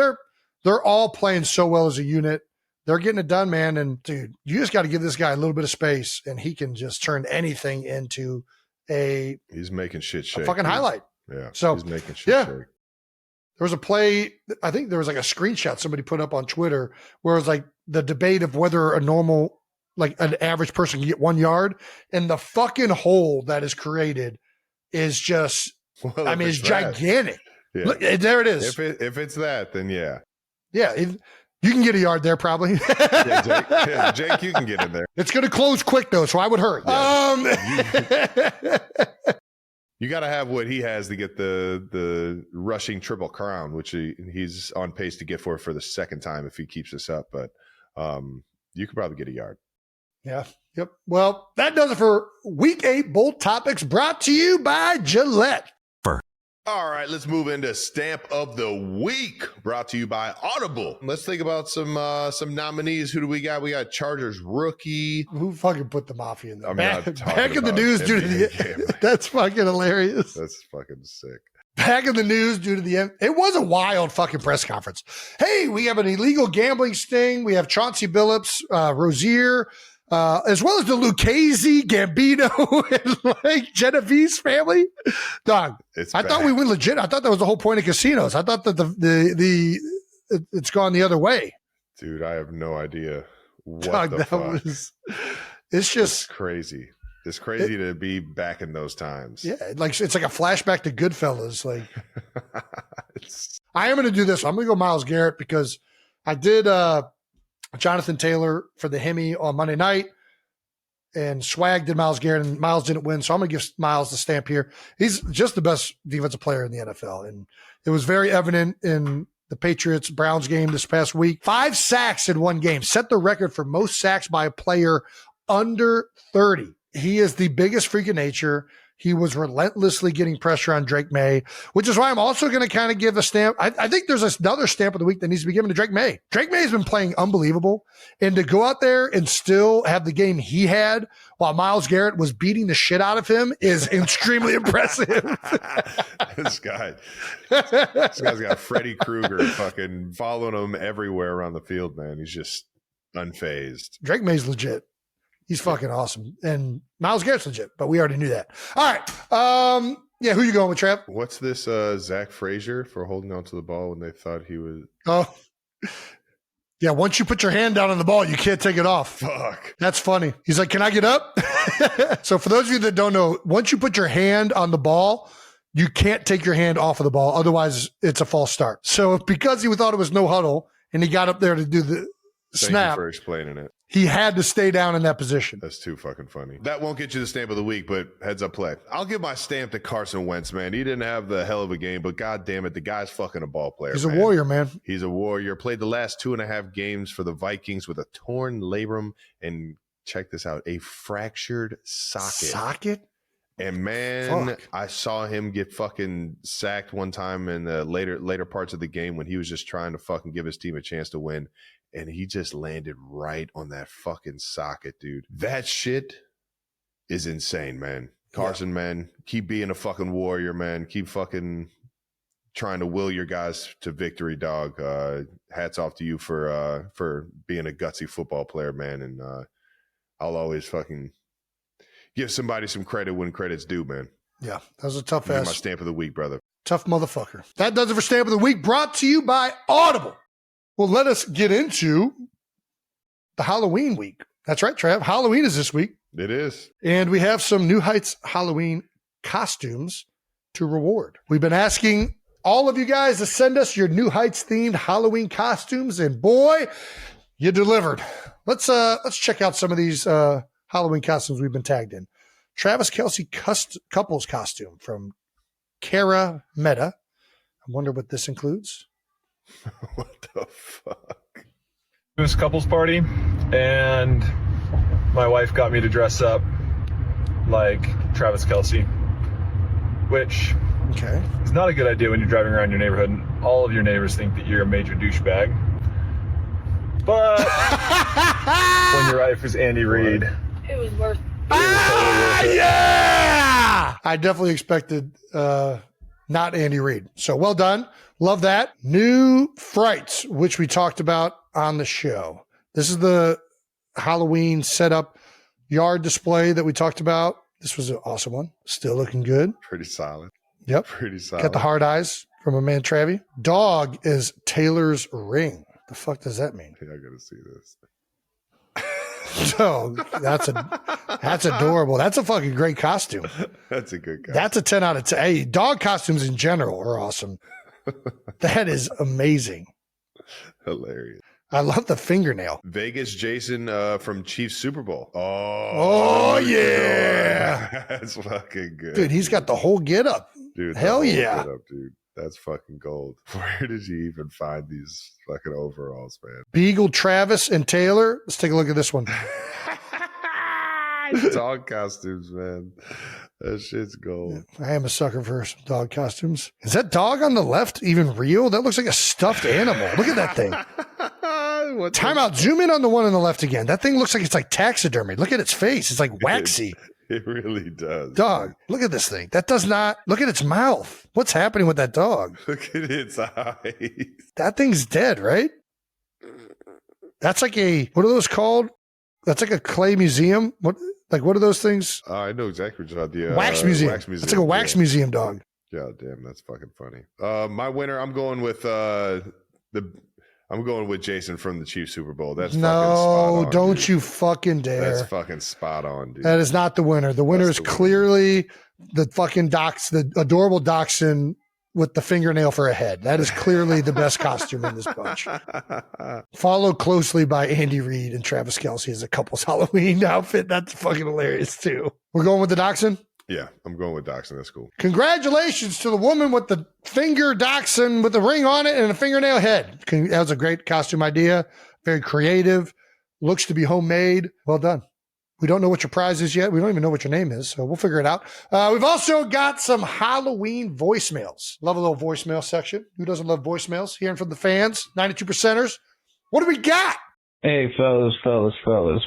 they're all playing so well as a unit. They're getting it done, man. And dude, you just got to give this guy a little bit of space, and he can just turn anything into he's making shit shake. A fucking highlight. Yeah. So he's making shit shake. There was a play. I think there was like a screenshot somebody put up on Twitter where it was like the debate of whether a normal, like an average person can get 1 yard, and the fucking hole that is created is just, it's gigantic. Yeah. Look, there it is. If it's that, then yeah. Yeah, you can get a yard there probably. Jake, you can get in there. It's going to close quick though, so I would hurt. Yeah. You got to have what he has to get the rushing triple crown, which he's on pace to get for the second time if he keeps this up. But you could probably get a yard. Yeah. Yep. Well, that does it for Week 8 Bold Topics, brought to you by Gillette. All right, let's move into Stamp of the Week, brought to you by Audible. Let's think about some nominees. Who do we got? We got Chargers rookie. Who fucking put the Mafia in there? Back in the news due to the that's fucking hilarious. That's fucking sick. Back in the news due to the it was a wild fucking press conference. Hey, we have an illegal gambling sting. We have Chauncey Billups, Rozier, as well as the Lucchese, Gambino, and like Genevieve's family. Dog, I thought we went legit. I thought that was the whole point of casinos. I thought that it's gone the other way. Dude, I have no idea what Dog, the fuck. It's crazy. It's crazy to be back in those times. Yeah, like it's like a flashback to Goodfellas. Like, I am going to do this. I'm going to go Myles Garrett because I did Jonathan Taylor for the Hemi on Monday night, and Swag did Myles Garrett, and Myles didn't win. So I'm going to give Myles the stamp here. He's just the best defensive player in the NFL. And it was very evident in the Patriots-Browns game this past week. 5 sacks in one game, set the record for most sacks by a player under 30. He is the biggest freak of nature. He was relentlessly getting pressure on Drake May, which is why I'm also going to kind of give a stamp. I think there's another stamp of the week that needs to be given to Drake May. Drake May has been playing unbelievable. And to go out there and still have the game he had while Myles Garrett was beating the shit out of him is extremely impressive. This guy's got Freddy Krueger fucking following him everywhere around the field, man. He's just unfazed. Drake May's legit. He's fucking awesome. And Myles Garrett's legit, but we already knew that. All right. Yeah, who you going with, Trav? What's this Zach Frazier for holding on to the ball when they thought he was... Oh, yeah, once you put your hand down on the ball, you can't take it off. Fuck. That's funny. He's like, can I get up? So for those of you that don't know, once you put your hand on the ball, you can't take your hand off of the ball. Otherwise, it's a false start. So because he thought it was no huddle and he got up there to do the snap. Thank you for explaining it. He had to stay down in that position. That's too fucking funny. That won't get you the stamp of the week, but heads up play. I'll give my stamp to Carson Wentz, man. He didn't have the hell of a game, but god damn it, the guy's fucking a ball player. He's a warrior, man. He's a warrior. Played the last 2.5 games for the Vikings with a torn labrum and check this out, a fractured socket. And man, fuck. I saw him get fucking sacked one time in the later parts of the game when he was just trying to fucking give his team a chance to win. And he just landed right on that fucking socket, dude. That shit is insane, man. Carson, man, keep being a fucking warrior, man. Keep fucking trying to will your guys to victory, dog. Hats off to you for being a gutsy football player, man. And I'll always fucking give somebody some credit when credit's due, man. Yeah, that was a tough ass. My stamp of the week, brother. Tough motherfucker. That does it for Stamp of the Week, brought to you by Audible. Well, let us get into the Halloween week. That's right, Trav. Halloween is this week. It is. And we have some New Heights Halloween costumes to reward. We've been asking all of you guys to send us your New Heights themed Halloween costumes, and boy, you delivered. Let's check out some of these Halloween costumes we've been tagged in. Travis Kelce couples costume from Kara Meta. I wonder what this includes. What the fuck? It was a couples party, and my wife got me to dress up like Travis Kelce, which is not a good idea when you're driving around your neighborhood and all of your neighbors think that you're a major douchebag. But when your wife is Andy Reid, it was worth it. Yeah! I definitely expected not Andy Reid. So well done. Love that. New frights, which we talked about on the show. This is the Halloween setup yard display that we talked about. This was an awesome one. Still looking good. Pretty solid. Yep. Pretty solid. Got the hard eyes from a man, Travi. Dog is Taylor's ring. The fuck does that mean? I gotta see this. So that's adorable. That's a fucking great costume. That's a good costume. That's a 10 out of 10. Hey, dog costumes in general are awesome. That is amazing. Hilarious. I love the fingernail. Vegas Jason from Chiefs Super Bowl. Oh yeah. That's fucking good. Dude, he's got the whole get up. Dude, hell yeah. Get up, dude. That's fucking gold. Where did you even find these fucking overalls, man? Beagle Travis and Taylor. Let's take a look at this one. Dog costumes, man. That shit's gold. I am a sucker for some dog costumes. Is that dog on the left even real? That looks like a stuffed animal. Look at that thing. Time out. Zoom in on the one on the left again. That thing looks like it's like taxidermy. Look at its face. It's like waxy. It really does. Dog, look at this thing. That does not, look at its mouth. What's happening with that dog? Look at its eyes. That thing's dead, right? That's like what are those called? That's like a clay museum. What are those things? I know exactly what you're talking about. Wax museum. It's like a wax museum dog. Yeah, damn, that's fucking funny. My winner, I'm going with Jason from the Chiefs Super Bowl. That's fucking spot on, don't dude. You fucking dare. That's fucking spot on, dude. That is not the winner. The winner is clearly the fucking the adorable dachshund with the fingernail for a head. That is clearly the best costume in this bunch. Followed closely by Andy Reid and Travis Kelce as a couple's Halloween outfit. That's fucking hilarious too. We're going with the dachshund? Yeah, I'm going with dachshund. That's cool. Congratulations to the woman with the finger dachshund with a ring on it and a fingernail head. That was a great costume idea. Very creative. Looks to be homemade. Well done. We don't know what your prize is yet. We don't even know what your name is, so we'll figure it out. We've also got some Halloween voicemails. Love a little voicemail section. Who doesn't love voicemails? Hearing from the fans, 92%ers. What do we got? Hey, fellas.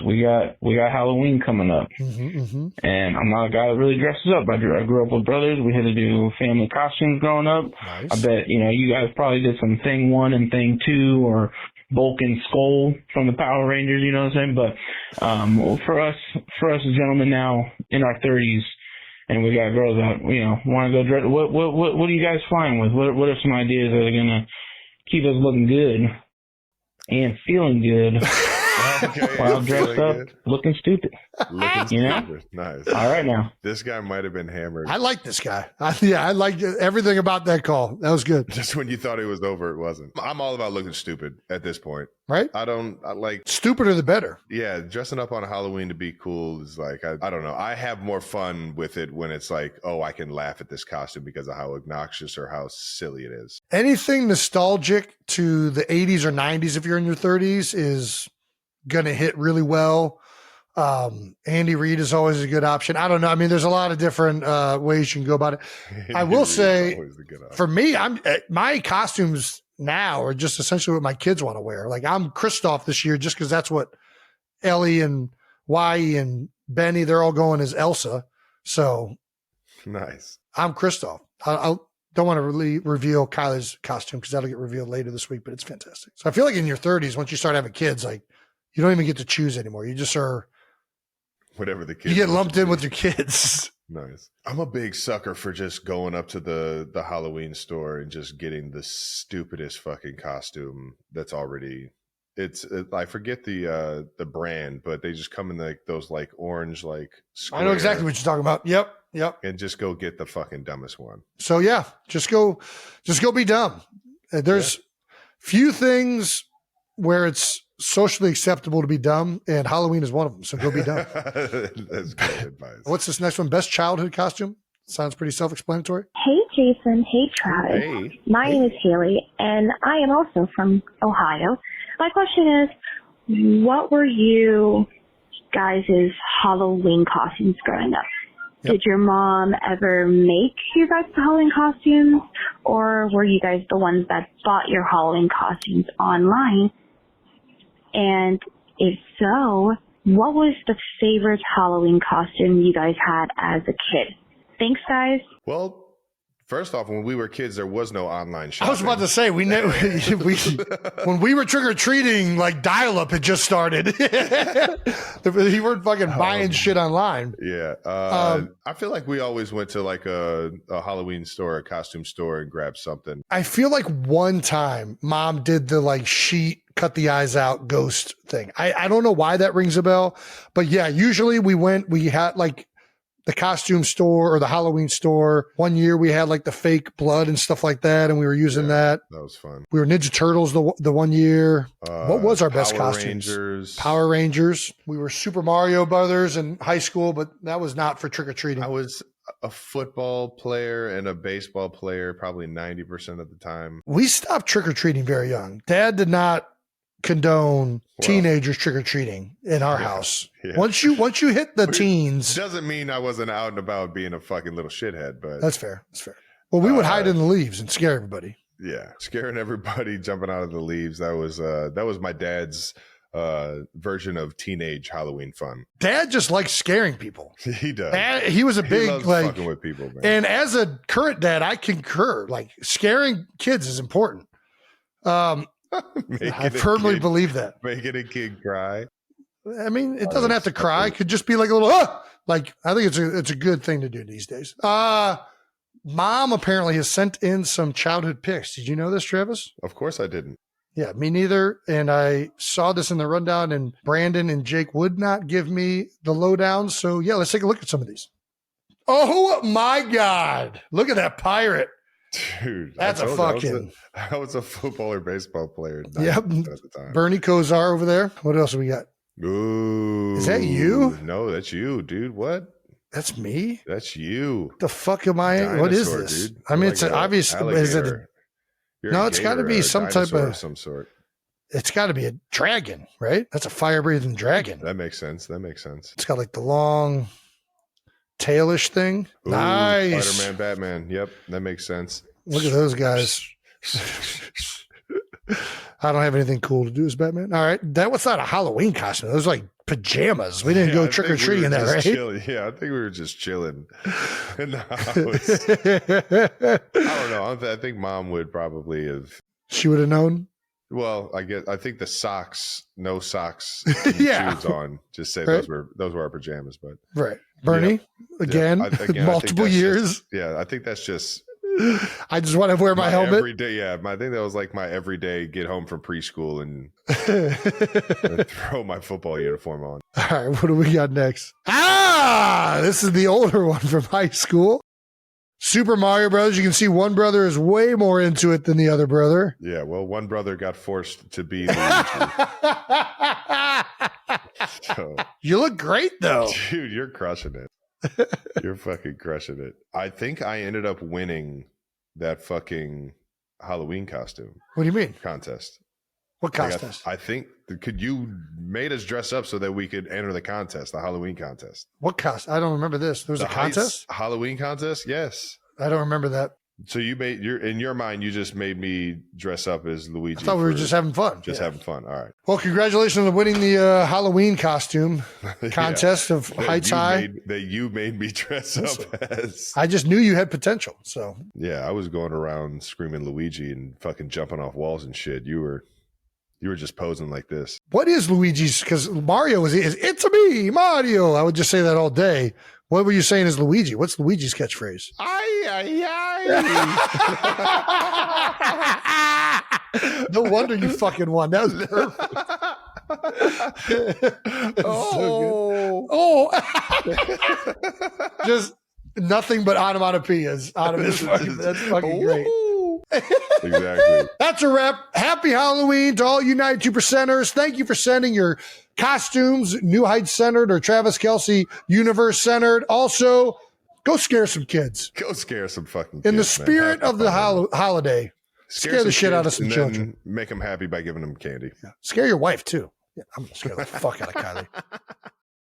We got Halloween coming up. And I'm not a guy that really dresses up. I grew up with brothers. We had to do family costumes growing up. Nice. I bet, you guys probably did some Thing 1 and Thing 2 or Bulk and Skull from the Power Rangers, you know what I'm saying? But for us as gentlemen now in our 30s, and we got girls that, want to go dress. What are you guys flying with? What are some ideas that are going to keep us looking good and feeling good while dressed up, looking stupid? Nice. All right, now. This guy might have been hammered. I like this guy. I like everything about that call. That was good. Just when you thought it was over, it wasn't. I'm all about looking stupid at this point. Right? I like stupider the better. Yeah, dressing up on Halloween to be cool is like, I don't know. I have more fun with it when it's like, oh, I can laugh at this costume because of how obnoxious or how silly it is. Anything nostalgic to the 80s or 90s, if you're in your 30s, is going to hit really well. Andy Reid is always a good option. I don't know. I mean, there's a lot of different ways you can go about it. I will say, for me, my costumes now are just essentially what my kids want to wear. Like I'm Kristoff this year just because that's what Ellie and Wai and Benny, they're all going as Elsa. So nice. I'm Kristoff. I don't want to really reveal Kyler's costume because that'll get revealed later this week, but it's fantastic. So I feel like in your 30s, once you start having kids, like you don't even get to choose anymore. You just are whatever the kids. You get lumped in with your kids. Nice. I'm a big sucker for just going up to the Halloween store and just getting the stupidest fucking costume that's already I forget the brand, but they just come in those like orange like square, I know exactly what you're talking about. Yep. And just go get the fucking dumbest one. So yeah, just go be dumb. There's few things where it's socially acceptable to be dumb, and Halloween is one of them. So go be dumb. That's good advice. What's this next one? Best childhood costume? Sounds pretty self-explanatory. Hey, Jason. Hey, Travis. Hey. My name is Haley, and I am also from Ohio. My question is, what were you guys' Halloween costumes growing up? Yep. Did your mom ever make you guys the Halloween costumes, or were you guys the ones that bought your Halloween costumes online? And if so, what was the favorite Halloween costume you guys had as a kid? Thanks, guys. Well, first off, when we were kids, there was no online shopping. I was about to say when we were trick or treating, like dial-up had just started. You weren't fucking buying shit online. Yeah, I feel like we always went to like a Halloween store, a costume store, and grabbed something. I feel like one time Mom did the like sheet, cut the eyes out ghost thing. I don't know why that rings a bell, but yeah, usually we had like the costume store or the Halloween store. One year we had like the fake blood and stuff like that, and we were using that. That was fun. We were Ninja Turtles the one year. What was our best costumes? Rangers. Power Rangers. We were Super Mario Brothers in high school, but that was not for trick-or-treating. I was a football player and a baseball player probably 90% of the time. We stopped trick-or-treating very young. Dad did not condone teenagers trick-or-treating in our house. Yeah. Once you hit the teens. Doesn't mean I wasn't out and about being a fucking little shithead, but That's fair. Well, we would hide in the leaves and scare everybody. Yeah, scaring everybody, jumping out of the leaves. That was my dad's version of teenage Halloween fun. Dad just likes scaring people. He does. He was a big loves like fucking with people, man. And as a current dad, I concur. Like scaring kids is important. I firmly believe that. Making a kid cry. I mean, it doesn't have to cry. It could just be like a little, like, I think it's a good thing to do these days. Mom apparently has sent in some childhood pics. Did you know this, Travis? Of course I didn't. Yeah, me neither. And I saw this in the rundown, and Brandon and Jake would not give me the lowdown. So yeah, let's take a look at some of these. Oh my God. Look at that pirate. Dude, that's a fucking. I was a football or baseball player. Yep. At the time. Bernie Kosar over there. What else have we got? Ooh. Is that you? No, that's you, dude. What? That's me? That's you. What the fuck am I? Dinosaur, what is this? Dude. I mean, Like it's obvious. Is it no, it's got to be some type of some sort. It's got to be a dragon, right? That's a fire-breathing dragon. That makes sense. It's got like the long tailish thing. Ooh, nice. Spider-Man, Batman. Yep, that makes sense. Look at those guys. I don't have anything cool to do as Batman. All right. That was not a Halloween costume. Those like pajamas. We didn't go trick-or-treating in that, right? Chilling. Yeah, I think we were just chilling in the house. I don't know. I think Mom would probably have. She would have known? Well, I think the socks, no socks, yeah, shoes on. Just say right. those were our pajamas, but right, Bernie again, multiple years. I think that's just. I just want to wear my helmet every day. Yeah, I think that was like my everyday get home from preschool and throw my football uniform on. All right, what do we got next? This is the older one from high school. Super Mario Brothers. You can see one brother is way more into it than the other brother. Yeah, well, one brother got forced to be Luigi. So, you look great, though. Dude, you're crushing it. You're fucking crushing it. I think I ended up winning that fucking Halloween costume. What do you mean? Contest. What contest? I think you made us dress up so that we could enter the contest, the Halloween contest. What contest? I don't remember this. There was a contest? Halloween contest? Yes. I don't remember that. So in your mind, you just made me dress up as Luigi. I thought we were just having fun. Having fun. All right. Well, congratulations on winning the Halloween costume contest of Heights High. That you made me dress up as. I just knew you had potential. So yeah, I was going around screaming Luigi and fucking jumping off walls and shit. You were just posing like this. What is Luigi's? Because Mario is it's me, Mario. I would just say that all day. What were you saying is Luigi? What's Luigi's catchphrase? No wonder you fucking won. That was perfect. Oh. Just nothing but onomatopoeias out of his fucking. That's fucking great. Exactly. That's a wrap. Happy Halloween to all you 92%ers. Thank you for sending your costumes, New Heights centered or Travis Kelce universe centered. Also, go scare some kids. Go scare some fucking kids. In the spirit of the holiday, scare the shit out of some children. Make them happy by giving them candy. Yeah. Scare your wife, too. Yeah, I'm going to scare the fuck out of Kylie.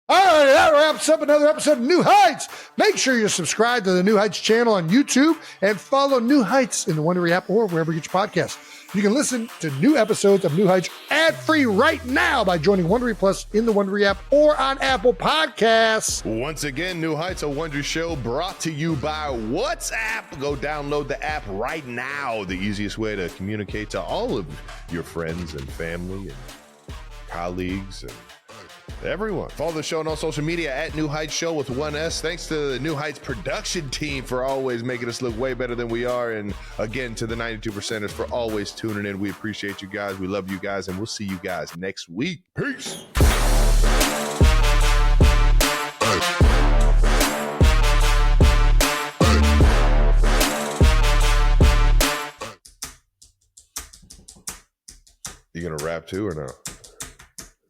All right, that wraps up another episode of New Heights. Make sure you're subscribed to the New Heights channel on YouTube and follow New Heights in the Wondery app or wherever you get your podcasts. You can listen to new episodes of New Heights ad-free right now by joining Wondery Plus in the Wondery app or on Apple Podcasts. Once again, New Heights, a Wondery show brought to you by WhatsApp. Go download the app right now. The easiest way to communicate to all of your friends and family and colleagues and everyone. Follow the show on all social media at New Heights Show with 1S. Thanks to the New Heights production team for always making us look way better than we are. And again, to the 92%ers for always tuning in. We appreciate you guys. We love you guys. And we'll see you guys next week. Peace. You gonna rap too or no?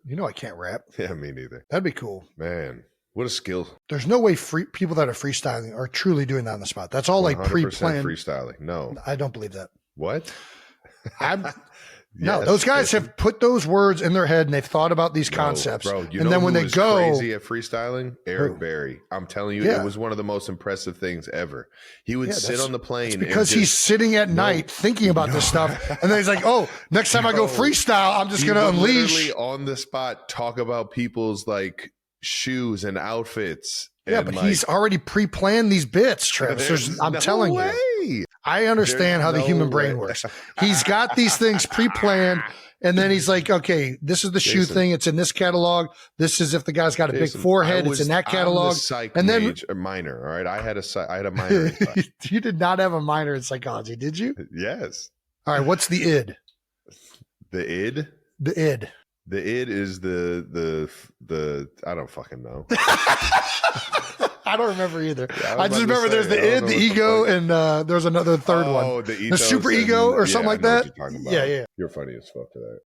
You know I can't rap. Yeah, me neither. That'd be cool. Man, what a skill. There's no way people that are freestyling are truly doing that on the spot. That's all like pre-planned. Freestyling. No. I don't believe that. What? No, those guys have put those words in their head and they've thought about these concepts. Bro, you and know then when who they is go crazy at freestyling? Eric Berry. I'm telling you, it was one of the most impressive things ever. He would sit on the plane because he's sitting at night thinking about this stuff, and then he's like, "Oh, next time I go freestyle, I'm just going to unleash." Literally on the spot, talk about people's like shoes and outfits. Yeah, but he's already pre-planned these bits, Travis. I'm telling you. I understand how the human brain works. He's got these things pre-planned, and then he's like, okay, this is the shoe thing. It's in this catalog. This is if the guy's got a big forehead. It's in that catalog. And then a minor. All right. I had a minor. You did not have a minor in psychology, did you? Yes. All right. What's the id? The id? The id. The id is the I don't fucking know. I don't remember either. Yeah, I just remember there's the id, the ego, and there's another third one. The super ego or something like that. Yeah. You're funny as fuck for that.